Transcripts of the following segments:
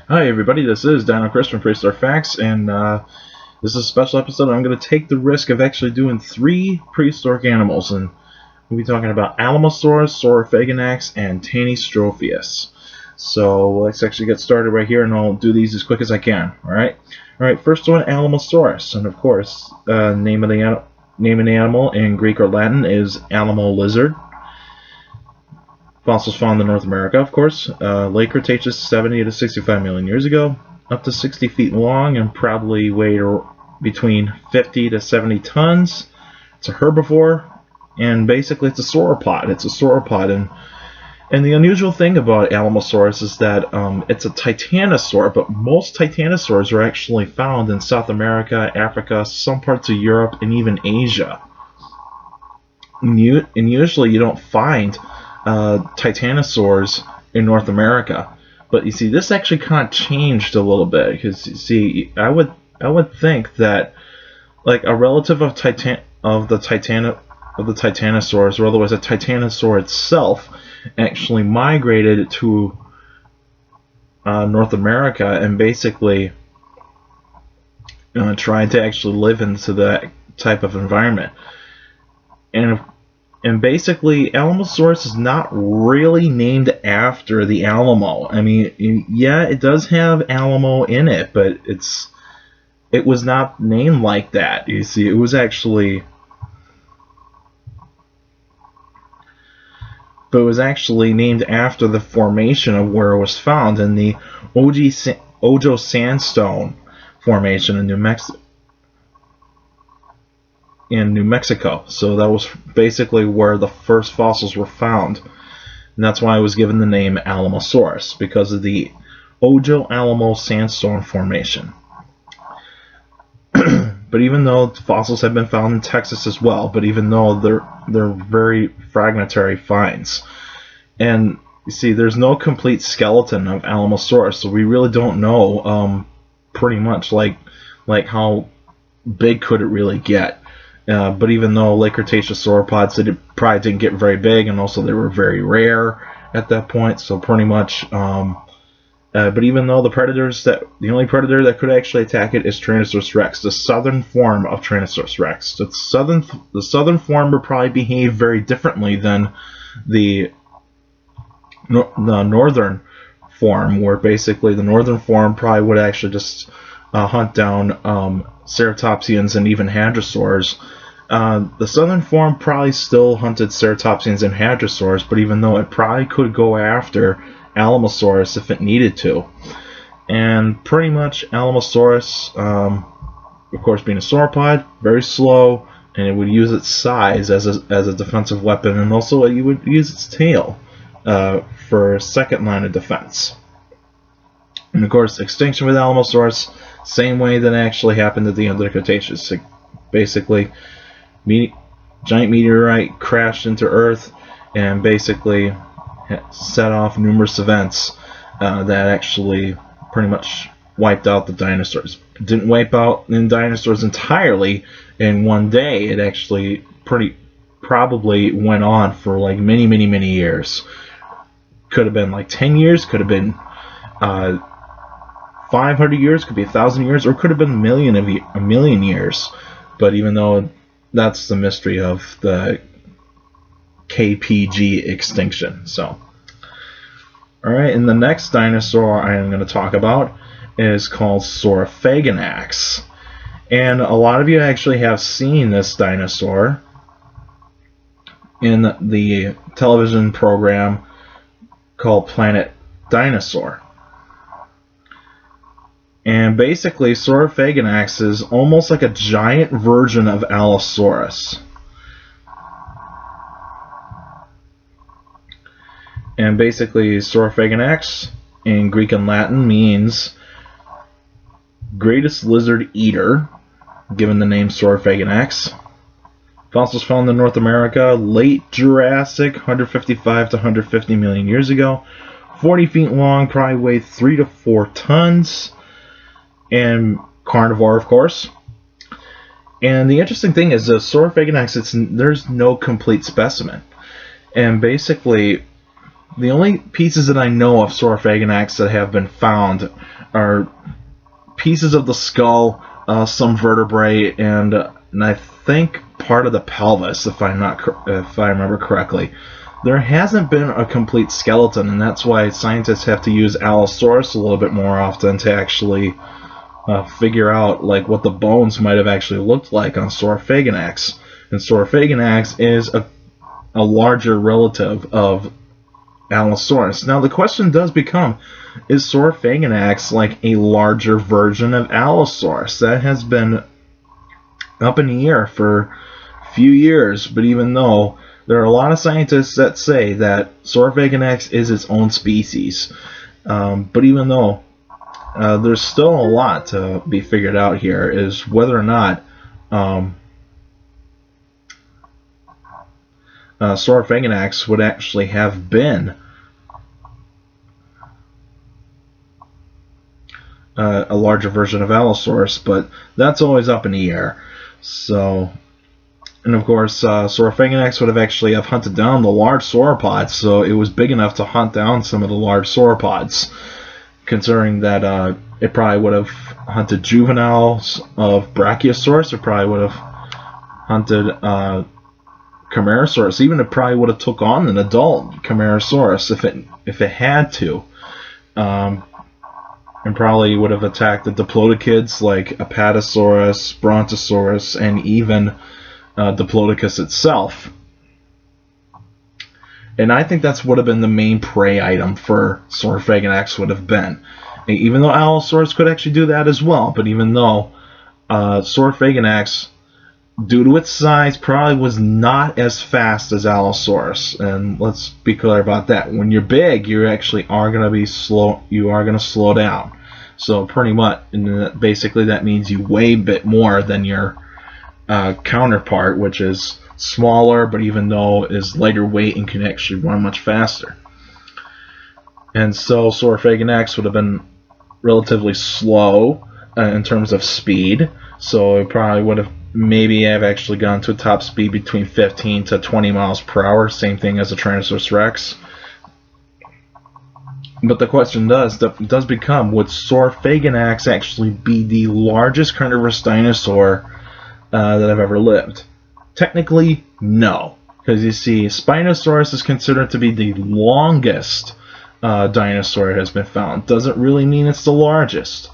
Hi everybody, this is Dino Chris from Prehistoric Facts, and this is a special episode. I'm going to take the risk of actually doing 3 prehistoric animals, and we'll be talking about Alamosaurus, Saurophaganax, and Tanystropheus. So let's actually get started right here, and I'll do these as quick as I can. Alright, first one, Alamosaurus, and of course, name of the animal in Greek or Latin is Alamo lizard. Fossils found in North America, of course. Late Cretaceous, 70 to 65 million years ago. Up to 60 feet long and probably weighed between 50 to 70 tons. It's a herbivore, and basically it's a sauropod. And the unusual thing about Alamosaurus is that it's a titanosaur, but most titanosaurs are actually found in South America, Africa, some parts of Europe, and even Asia. And usually you don't find titanosaurs in North America, but you see this actually kind of changed a little bit, because you see I would think that like a relative of the titanosaurs, or otherwise a titanosaur itself, actually migrated to North America and basically tried to actually live into that type of environment. And basically, Alamosaurus is not really named after the Alamo. I mean, yeah, it does have Alamo in it, but it was not named like that. You see, it was actually named after the formation of where it was found in the Ojo Sandstone Formation in New Mexico. So that was basically where the first fossils were found, and that's why it was given the name Alamosaurus, because of the Ojo Alamo Sandstone Formation. But even though fossils have been found in Texas as well, but even though they're very fragmentary finds, and you see there's no complete skeleton of Alamosaurus, so we really don't know pretty much like how big could it really get. But even though late Cretaceous sauropods probably didn't get very big, and also they were very rare at that point, so pretty much. But even though the only predator that could actually attack it is Tyrannosaurus rex, the southern form of Tyrannosaurus rex. The southern form would probably behave very differently than the northern form, where basically the northern form probably would actually just hunt down ceratopsians and even hadrosaurs. The southern form probably still hunted ceratopsians and hadrosaurs, but even though it probably could go after Alamosaurus if it needed to. And pretty much Alamosaurus, of course being a sauropod, very slow, and it would use its size as a defensive weapon, and also it would use its tail for a second line of defense. And of course, extinction with Alamosaurus, same way that actually happened at the end of the Cretaceous. Basically, giant meteorite crashed into Earth and basically set off numerous events that actually pretty much wiped out the dinosaurs. It didn't wipe out the dinosaurs entirely in one day. It actually probably went on for like many years. Could have been like 10 years, could have been 500 years, could be 1,000 years, or could have been a million years. But even though that's the mystery of the KPG extinction. So, alright, and the next dinosaur I am going to talk about is called Saurophaganax. And a lot of you actually have seen this dinosaur in the television program called Planet Dinosaur. And basically, Saurophaganax is almost like a giant version of Allosaurus. And basically, Saurophaganax in Greek and Latin means greatest lizard eater, given the name Saurophaganax. Fossils found in North America, late Jurassic, 155 to 150 million years ago. 40 feet long, probably weighed 3 to 4 tons. And carnivore, of course. And the interesting thing is, the Saurophaganax, there's no complete specimen. And basically, The only pieces that I know of Saurophaganax that have been found are pieces of the skull, some vertebrae, and I think part of the pelvis, if I remember correctly. There hasn't been a complete skeleton, and that's why scientists have to use Allosaurus a little bit more often to actually figure out like what the bones might have actually looked like on Saurophaganax. And Saurophaganax is a larger relative of Allosaurus. Now the question does become, is Saurophaganax like a larger version of Allosaurus? That has been up in the air for a few years, but even though there are a lot of scientists that say that Saurophaganax is its own species, but even though there's still a lot to be figured out here, is whether or not Saurophaganax would actually have been a larger version of Allosaurus, but that's always up in the air. So, and of course, Saurophaganax would have actually hunted down the large sauropods, so it was big enough to hunt down some of the large sauropods, considering that it probably would have hunted juveniles of Brachiosaurus, it probably would have hunted Camarasaurus, even it probably would have took on an adult Camarasaurus if it had to. And probably would have attacked the Diplodocids like Apatosaurus, Brontosaurus, and even Diplodocus itself. And I think that's would have been the main prey item for Saurophaganax would have been. Even though Allosaurus could actually do that as well, but even though Saurophaganax, due to its size, probably was not as fast as Allosaurus. And let's be clear about that. When you're big, you actually are going to be slow. You are going to slow down. So pretty much, basically, that means you weigh a bit more than your counterpart, which is smaller, but even though is lighter weight and can actually run much faster. And so Saurophaganax would have been relatively slow in terms of speed. So it probably would have maybe have actually gone to a top speed between 15 to 20 miles per hour, same thing as a Tyrannosaurus Rex. But the question does become, would Saurophaganax actually be the largest carnivorous dinosaur that have ever lived? Technically, no. Because you see, Spinosaurus is considered to be the longest dinosaur that has been found. Doesn't really mean it's the largest.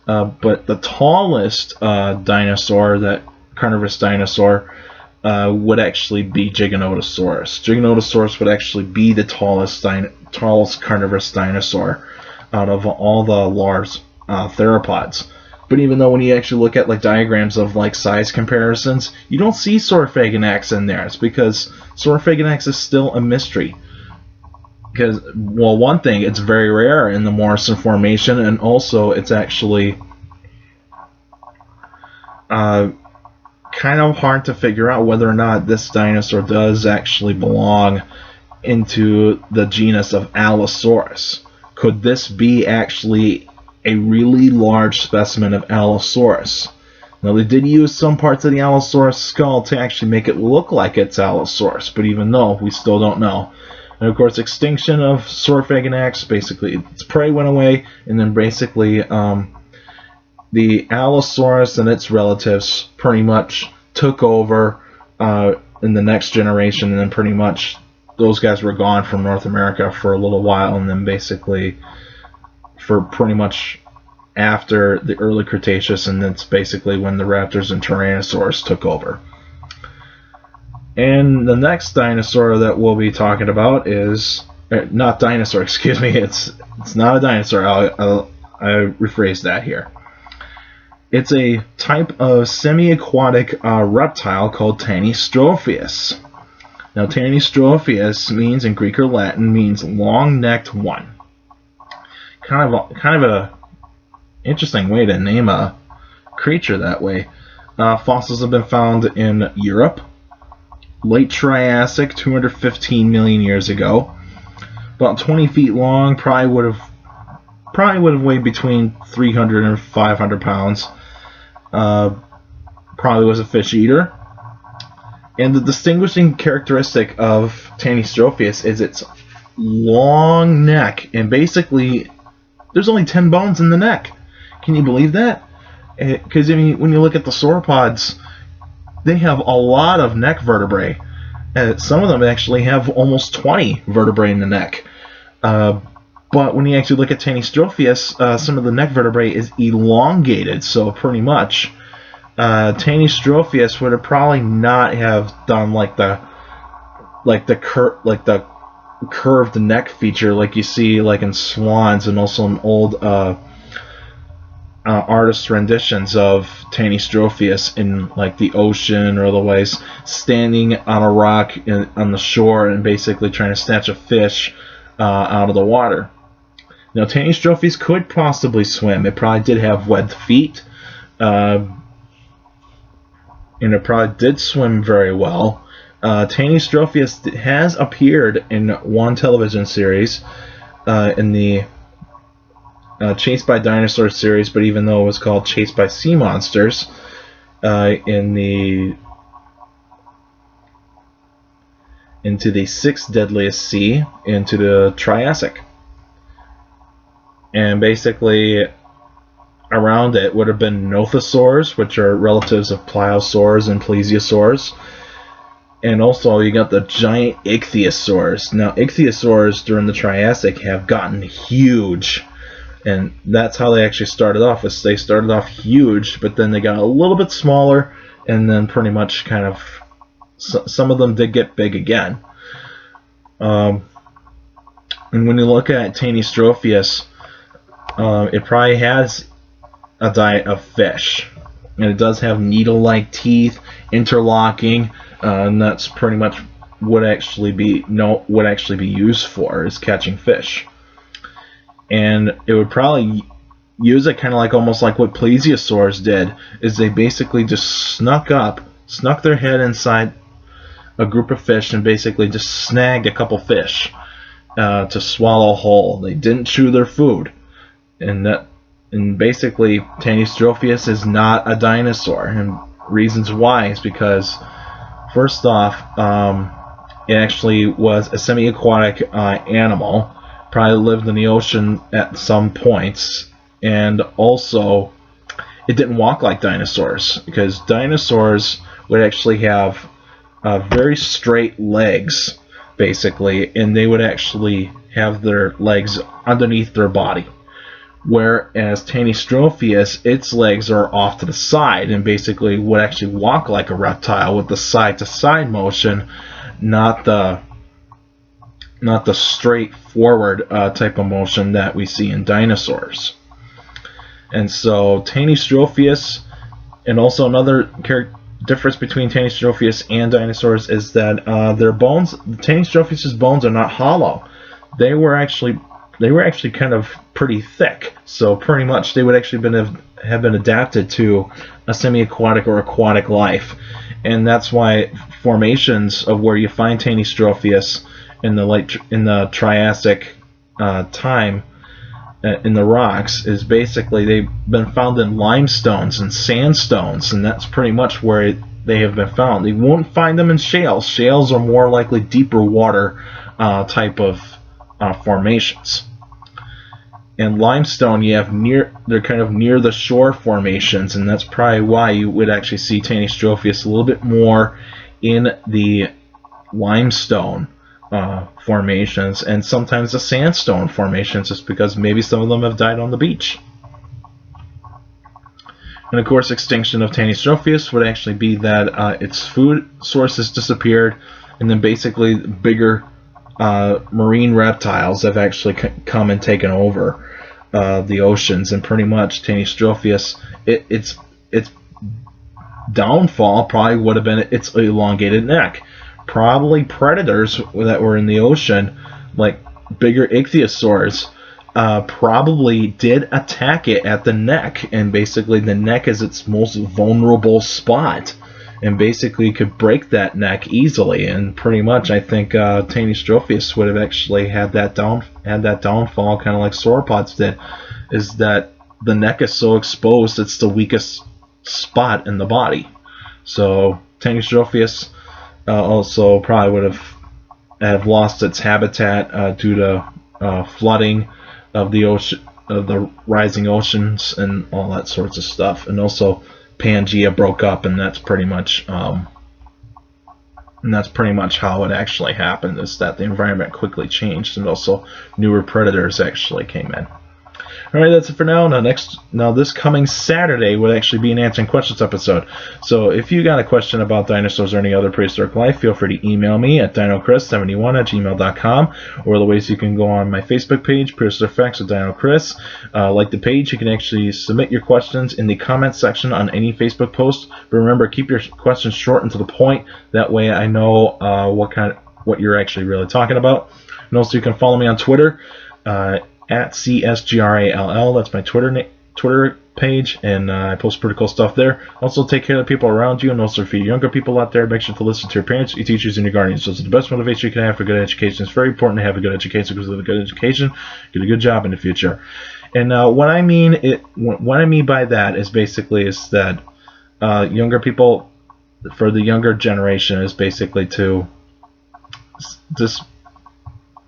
But the tallest carnivorous dinosaur would actually be Giganotosaurus. Giganotosaurus would actually be the tallest carnivorous dinosaur out of all the large theropods. But even though when you actually look at like diagrams of like size comparisons, you don't see Saurophaganax in there. It's because Saurophaganax is still a mystery. Because, well, one thing, it's very rare in the Morrison Formation, and also it's actually kind of hard to figure out whether or not this dinosaur does actually belong into the genus of Allosaurus. Could this be actually a really large specimen of Allosaurus? Now, they did use some parts of the Allosaurus skull to actually make it look like it's Allosaurus, but even though, we still don't know. And of course, extinction of Saurophaganax, basically its prey went away, and then basically the Allosaurus and its relatives pretty much took over in the next generation, and then pretty much those guys were gone from North America for a little while, and then basically for pretty much after the early Cretaceous, and that's basically when the Raptors and Tyrannosaurus took over. And the next dinosaur that we'll be talking about is not dinosaur, excuse me. It's not a dinosaur. I rephrase that here. It's a type of semi-aquatic reptile called Tanystropheus. Now, Tanystropheus means in Greek or Latin means long-necked one. Kind of a interesting way to name a creature that way. Fossils have been found in Europe, late Triassic, 215 million years ago. About 20 feet long, probably would have weighed between 300 and 500 pounds. Probably was a fish eater. And the distinguishing characteristic of Tanystropheus is its long neck, and basically there's only 10 bones in the neck. Can you believe that? Because I mean, when you look at the sauropods, they have a lot of neck vertebrae. Some of them actually have almost 20 vertebrae in the neck. But when you actually look at Tanystropheus, some of the neck vertebrae is elongated, so pretty much Tanystropheus would have probably not have done like the curved neck feature like you see like in swans, and also in old artist renditions of Tanystropheus in like the ocean, or otherwise standing on a rock on the shore and basically trying to snatch a fish out of the water. Now, Tanystropheus could possibly swim. It probably did have webbed feet, and it probably did swim very well. Tanystropheus has appeared in one television series, in the Chased by Dinosaurs series, but even though it was called Chased by Sea Monsters, into the sixth deadliest sea, into the Triassic. And basically around it would have been Nothosaurs, which are relatives of Pliosaurs and Plesiosaurs. And also you got the giant Ichthyosaurs. Now, Ichthyosaurs during the Triassic have gotten huge. And that's how they actually started off. Is they started off huge, but then they got a little bit smaller, and then pretty much kind of some of them did get big again. And when you look at Tanystropheus, it probably has a diet of fish, and it does have needle-like teeth, interlocking, and that's pretty much what actually be used for, is catching fish. And it would probably use it kind of like almost like what Plesiosaurs did, is they basically just snuck their head inside a group of fish and basically just snagged a couple fish to swallow whole. They didn't chew their food, and basically Tanystropheus is not a dinosaur. And reasons why is because, first off, it actually was a semi-aquatic animal. Probably lived in the ocean at some points, and also it didn't walk like dinosaurs, because dinosaurs would actually have very straight legs, basically, and they would actually have their legs underneath their body, whereas Tanystropheus, its legs are off to the side and basically would actually walk like a reptile with the side-to-side motion, not the straight forward type of motion that we see in dinosaurs. And so Tanystropheus, and also another difference between Tanystropheus and dinosaurs is that their bones, Tanystropheus's bones, are not hollow. They were actually kind of pretty thick. So pretty much they would actually have been adapted to a semi-aquatic or aquatic life, and that's why formations of where you find Tanystropheus in the Triassic time in the rocks is basically they've been found in limestones and sandstones, and that's pretty much where they have been found. You won't find them in shales. Shales are more likely deeper water type of formations. And limestone, they're kind of near the shore formations, and that's probably why you would actually see Tanystropheus a little bit more in the limestone formations, and sometimes the sandstone formations, just because maybe some of them have died on the beach. And of course, extinction of Tanystropheus would actually be that its food sources disappeared, and then basically bigger marine reptiles have actually come and taken over the oceans, and pretty much Tanystropheus, its downfall probably would have been its elongated neck. Probably predators that were in the ocean, like bigger ichthyosaurs, probably did attack it at the neck, and basically the neck is its most vulnerable spot, and basically could break that neck easily. And pretty much I think Tanystropheus would have actually had that downfall, kind of like sauropods did, is that the neck is so exposed, it's the weakest spot in the body. So Tanystropheus also probably would have have lost its habitat due to flooding of the ocean, of the rising oceans, and all that sorts of stuff. And also, Pangea broke up, and that's pretty much how it actually happened. Is that the environment quickly changed, and also newer predators actually came in. Alright, that's it for now. Now this coming Saturday would actually be an answering questions episode. So if you got a question about dinosaurs or any other prehistoric life, feel free to email me at dinocris71@gmail.com, or the ways you can go on my Facebook page, Prehistoric Facts with Dino Chris. Like the page, you can actually submit your questions in the comments section on any Facebook post. But remember, keep your questions short and to the point. That way I know what you're actually really talking about. And also you can follow me on Twitter. At CSGRALL. That's my Twitter page, and I post pretty cool stuff there. Also, take care of the people around you, and also for you younger people out there, make sure to listen to your parents, your teachers, and your guardians. Those are the best motivation you can have for good education. It's very important to have a good education, because with a good education, get a good job in the future. And what I mean by that is that younger people, for the younger generation, is basically to just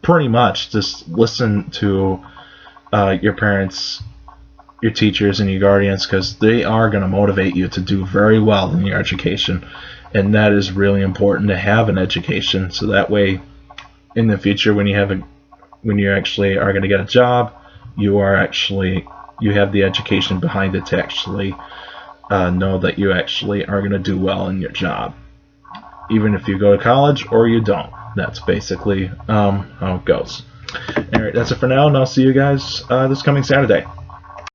pretty much just listen to your parents, your teachers, and your guardians, because they are going to motivate you to do very well in your education. And that is really important, to have an education, so that way in the future when you actually are going to get a job, you have the education behind it to actually know that you actually are going to do well in your job, even if you go to college or you don't. That's basically how it goes. Alright, that's it for now, and I'll see you guys this coming Saturday.